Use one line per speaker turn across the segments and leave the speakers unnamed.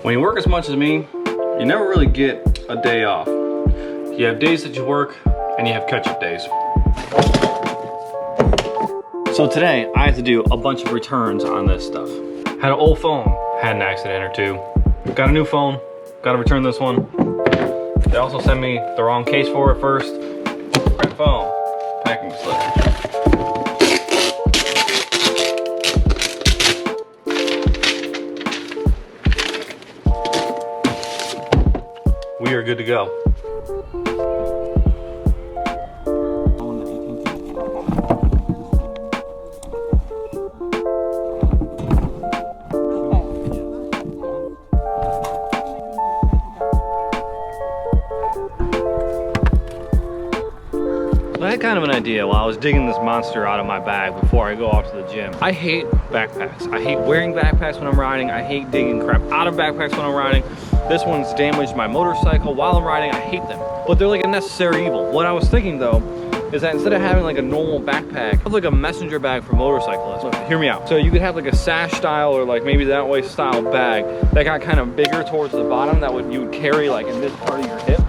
When you work as much as me, you never really get a day off. You have days that you work and you have catch-up days. So today I had to do a bunch of returns on this stuff. Had an old phone, had an accident or two. Got a new phone, got to return this one. They also sent me the wrong case for it first. Crap phone, packing slip. We are good to go. So I had kind of an idea while I was digging this monster out of my bag before I go off to the gym. I hate backpacks. I hate wearing backpacks when I'm riding. I hate digging crap out of backpacks when I'm riding. This one's damaged my motorcycle while I'm riding. I hate them, but they're like a necessary evil. What I was thinking though, is that instead of having like a normal backpack, have like a messenger bag for motorcyclists. So, hear me out. So you could have like a sash style or like maybe that way style bag that got kind of bigger towards the bottom that you would carry like in this part of your hip.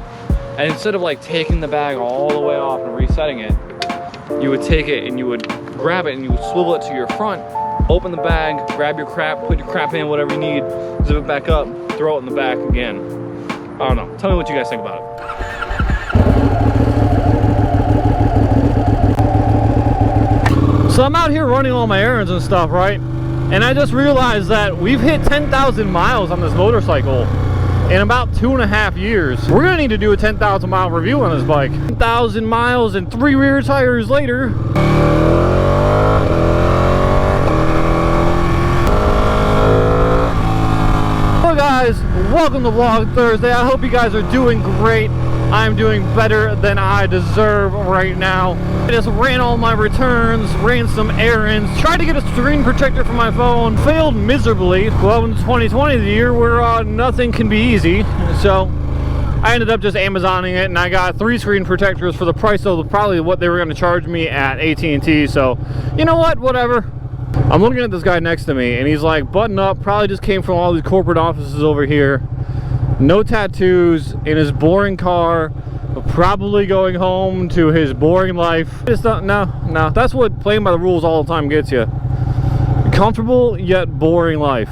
And instead of like taking the bag all the way off and resetting it, you would take it and you would grab it and you would swivel it to your front, open the bag, grab your crap, put your crap in, whatever you need, zip it back up, throw it in the back again. I don't know. Tell me what you guys think about it. So I'm out here running all my errands and stuff, right? And I just realized that we've hit 10,000 miles on this motorcycle in about 2.5 years. We're gonna need to do a 10,000 mile review on this bike. 10,000 miles and 3 rear tires later. Hello guys, welcome to Vlog Thursday. I hope you guys are doing great. I'm doing better than I deserve right now. I just ran all my returns, ran some errands, tried to get a screen protector for my phone, failed miserably. Well, in 2020, the year where nothing can be easy, so I ended up just Amazoning it, and I got 3 screen protectors for the price of probably what they were going to charge me at AT&T. So, you know what? Whatever. I'm looking at this guy next to me, and he's like button up, probably just came from all these corporate offices over here. No tattoos, in his boring car, probably going home to his boring life. Just no, that's what playing by the rules all the time gets you. Comfortable yet boring life.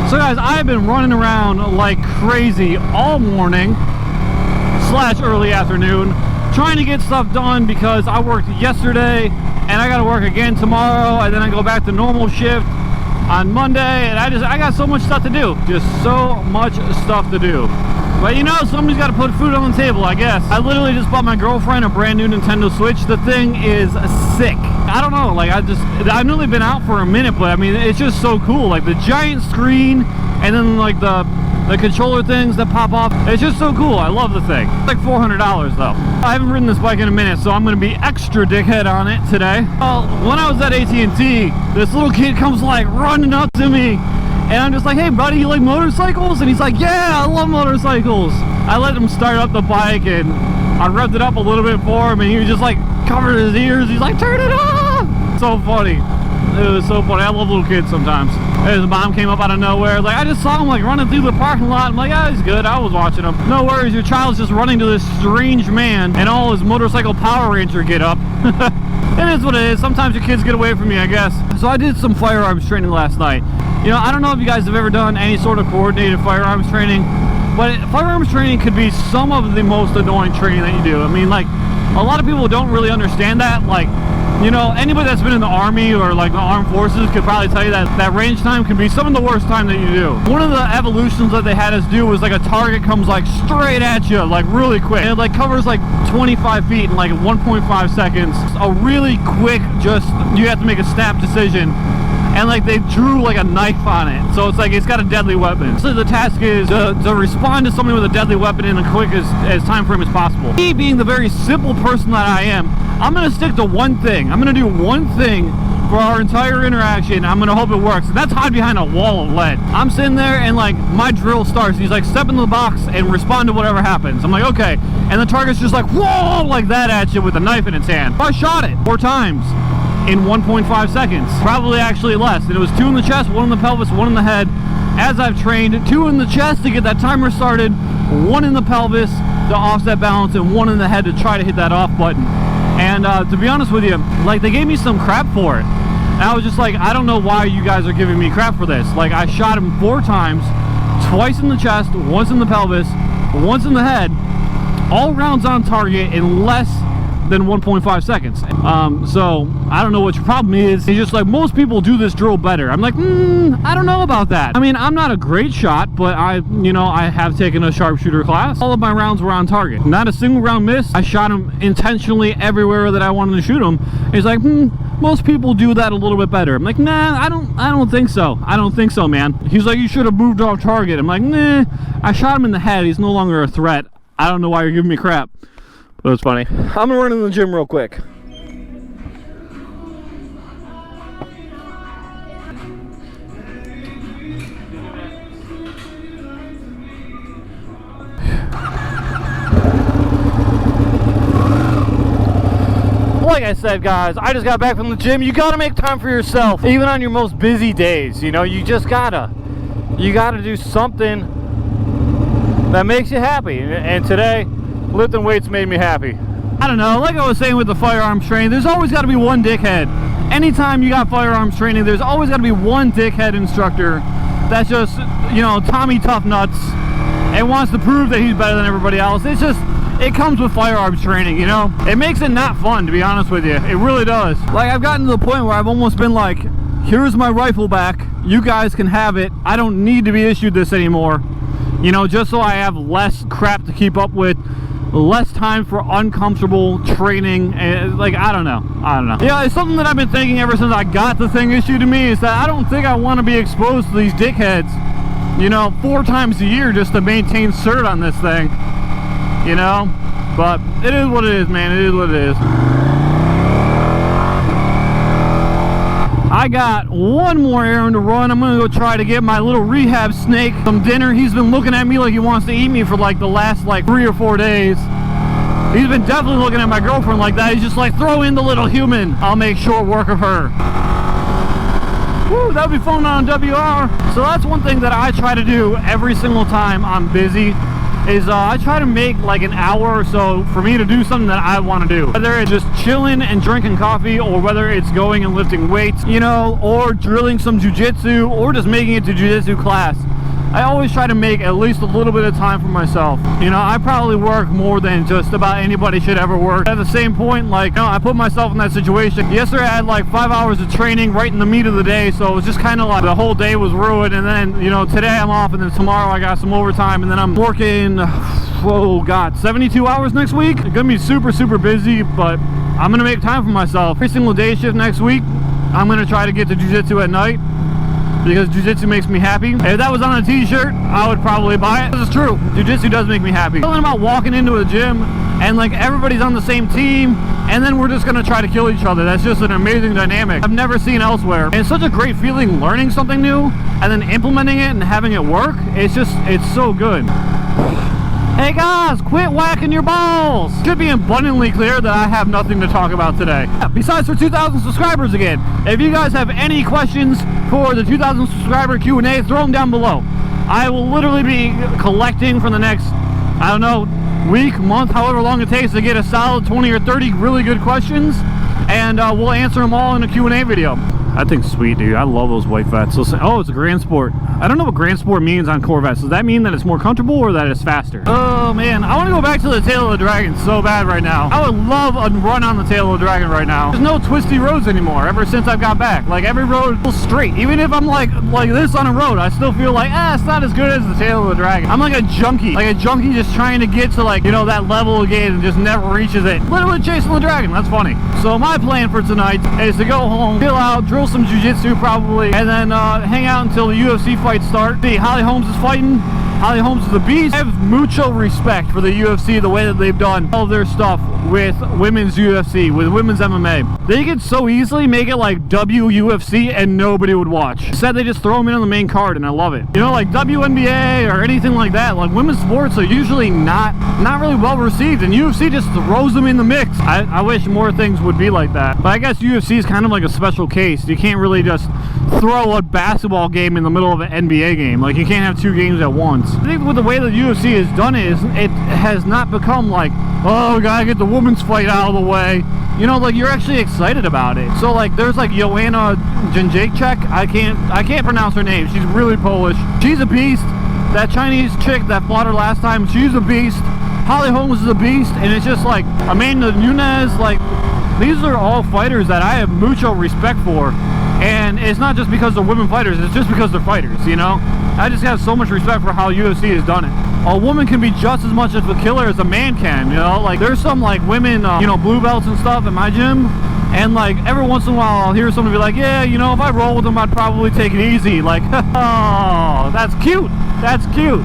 So guys, I've been running around like crazy all morning / early afternoon trying to get stuff done because I worked yesterday and I gotta work again tomorrow, and then I go back to normal shift on Monday, and I got so much stuff to do. Just so much stuff to do. But you know, somebody's got to put food on the table, I guess. I literally just bought my girlfriend a brand new Nintendo Switch. The thing is sick. I don't know, like I've only been out for a minute, but I mean, it's just so cool. Like the giant screen, and then like the controller things that pop off. It's just so cool. I love the thing. It's like $400 though. I haven't ridden this bike in a minute, so I'm going to be extra dickhead on it today. Well, when I was at AT&T, this little kid comes like running up to me, and I'm just like, hey buddy, you like motorcycles? And he's like, yeah, I love motorcycles. I let him start up the bike, and I revved it up a little bit for him, and he was just like covered his ears. He's like, turn it off. So funny. It was so funny. I love little kids sometimes. His mom came up out of nowhere. Like, I just saw him like running through the parking lot. I'm like, yeah, he's good. I was watching him. No worries, your child's just running to this strange man and all his motorcycle Power Ranger get up. It is what it is. Sometimes your kids get away from me, I guess. So I did some firearms training last night. You know, I don't know if you guys have ever done any sort of coordinated firearms training, but firearms training could be some of the most annoying training that you do. I mean, like, a lot of people don't really understand that. Like, you know, anybody that's been in the Army or like the armed forces could probably tell you that range time can be some of the worst time that you do. One of the evolutions that they had us do was like a target comes like straight at you, like really quick. And it like covers like 25 feet in like 1.5 seconds. A really quick, just, you have to make a snap decision. And like they drew like a knife on it, so it's like it's got a deadly weapon. So the task is to respond to somebody with a deadly weapon in the quickest as time frame as possible. Me being the very simple person that I am, I'm gonna stick to one thing. I'm gonna do one thing for our entire interaction. I'm gonna hope it works, and that's hide behind a wall of lead. I'm sitting there and like my drill starts, and he's like, step into the box and respond to whatever happens. I'm like, okay, and the target's just like, whoa, like that at you with a knife in its hand. I shot it 4 times. in 1.5 seconds. Probably actually less. And it was 2 in the chest, 1 in the pelvis, 1 in the head. As I've trained, 2 in the chest to get that timer started, 1 in the pelvis to offset balance, and 1 in the head to try to hit that off button. And to be honest with you, like, they gave me some crap for it. And I was just like, I don't know why you guys are giving me crap for this. Like, I shot him 4 times, twice in the chest, once in the pelvis, once in the head, all rounds on target in less than 1.5 seconds. So I don't know what your problem is. It's just like, most people do this drill better. I'm like, I don't know about that. I mean, I'm not a great shot, but I have taken a sharpshooter class. All of my rounds were on target. Not a single round missed. I shot him intentionally everywhere that I wanted to shoot him. He's like, most people do that a little bit better. I'm like, nah, I don't think so. I don't think so, man. He's like, you should have moved off target. I'm like, nah, I shot him in the head. He's no longer a threat. I don't know why you're giving me crap. But it's funny. I'm gonna run in the gym real quick. Like I said, guys, I just got back from the gym. You gotta make time for yourself, even on your most busy days. You know, you just gotta do something that makes you happy. And today, lifting weights made me happy. I don't know, like I was saying with the firearms training, there's always got to be one dickhead. Anytime you got firearms training, there's always got to be one dickhead instructor that's just, you know, Tommy Tough Nuts and wants to prove that he's better than everybody else. It's just, it comes with firearms training, you know? It makes it not fun, to be honest with you. It really does. Like, I've gotten to the point where I've almost been like, here's my rifle back. You guys can have it. I don't need to be issued this anymore. You know, just so I have less crap to keep up with, less time for uncomfortable training. Like, I don't know. Yeah, it's something that I've been thinking ever since I got the thing issued to me, is that I don't think I want to be exposed to these dickheads, you know, 4 times a year just to maintain cert on this thing, you know? But it is what it is, man. It is what it is. I got one more errand to run. I'm gonna go try to get my little rehab snake some dinner. He's been looking at me like he wants to eat me for like the last like 3 or 4 days. He's been definitely looking at my girlfriend like that. He's just like, throw in the little human. I'll make short work of her. Woo, that would be fun on WR. So that's one thing that I try to do every single time I'm busy, is I try to make like an hour or so for me to do something that I want to do. Whether it's just chilling and drinking coffee, or whether it's going and lifting weights, you know, or drilling some jiu-jitsu, or just making it to jiu-jitsu class. I always try to make at least a little bit of time for myself. You know, I probably work more than just about anybody should ever work. At the same point, like, you know, I put myself in that situation. Yesterday I had like 5 hours of training right in the meat of the day, so it was just kind of like the whole day was ruined. And then, you know, today I'm off, and then tomorrow I got some overtime, and then I'm working, oh god, 72 hours next week. It's gonna be super, super busy, but I'm gonna make time for myself. Every single day shift next week, I'm gonna try to get to jiu-jitsu at night, because jiu-jitsu makes me happy. If that was on a t-shirt, I would probably buy it. This is true. Jiu-jitsu does make me happy. Something about walking into a gym and like everybody's on the same team, and then we're just gonna try to kill each other. That's just an amazing dynamic I've never seen elsewhere. And it's such a great feeling learning something new and then implementing it and having it work. It's so good. Hey guys, quit whacking your balls! Should be abundantly clear that I have nothing to talk about today. Besides for 2,000 subscribers again. If you guys have any questions for the 2,000 subscriber Q&A, throw them down below. I will literally be collecting for the next, I don't know, week, month, however long it takes to get a solid 20 or 30 really good questions, and we'll answer them all in a Q&A video. That thing's sweet, dude. I love those white vets. Oh, it's a Grand Sport. I don't know what Grand Sport means on Corvettes. Does that mean that it's more comfortable or that it's faster? Oh, man. I want to go back to the Tail of the Dragon so bad right now. I would love a run on the Tail of the Dragon right now. There's no twisty roads anymore ever since I've got back. Like, every road feels straight. Even if I'm like this on a road, I still feel like, it's not as good as the Tail of the Dragon. I'm like a junkie. Like a junkie just trying to get to, like, you know, that level again and just never reaches it. Literally chasing the dragon. That's funny. So my plan for tonight is to go home, chill out, drill some jiu-jitsu probably, and then hang out until the UFC fights start. See, Holly Holmes is fighting. Holly Holmes is a beast. I have mucho respect for the UFC, the way that they've done all of their stuff with women's UFC, with women's MMA. They could so easily make it like WUFC and nobody would watch. Instead, they just throw them in on the main card, and I love it. You know, like WNBA or anything like that, like women's sports are usually not really well received, and UFC just throws them in the mix. I wish more things would be like that. But I guess UFC is kind of like a special case. You can't really just throw a basketball game in the middle of an NBA game. Like, you can't have two games at once. I think with the way that UFC has done it, it has not become like, oh, we gotta get the women's fight out of the way. You know, like, you're actually excited about it. So, like, there's like Joanna Jędrzejczyk. I can't pronounce her name. She's really Polish. She's a beast. That Chinese chick that fought her last time, she's a beast. Holly Holmes is a beast, and it's just like Amanda Nunes. Like, these are all fighters that I have mucho respect for. And it's not just because they're women fighters, it's just because they're fighters, you know? I just have so much respect for how UFC has done it. A woman can be just as much of a killer as a man can, you know? Like, there's some, like, women, you know, blue belts and stuff at my gym. And, like, every once in a while, I'll hear somebody be like, yeah, you know, if I roll with them, I'd probably take it easy. Like, oh, that's cute. That's cute.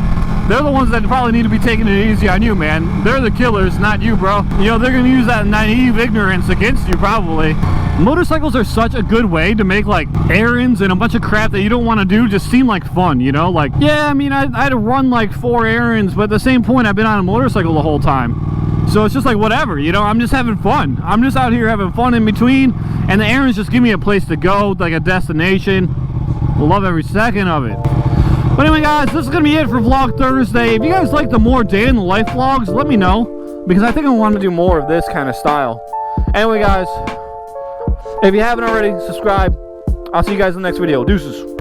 They're the ones that probably need to be taking it easy on you, man. They're the killers, not you, bro. You know, they're going to use that naive ignorance against you, probably. Motorcycles are such a good way to make, like, errands and a bunch of crap that you don't want to do just seem like fun, you know? Like, yeah, I mean, I had to run, like, 4 errands, but at the same point, I've been on a motorcycle the whole time. So it's just like, whatever, you know? I'm just having fun. I'm just out here having fun in between, and the errands just give me a place to go, like a destination. Love every second of it. But anyway, guys, this is going to be it for Vlog Thursday. If you guys like the more day-in-the-life vlogs, let me know, because I think I want to do more of this kind of style. Anyway, guys, if you haven't already, subscribe. I'll see you guys in the next video. Deuces.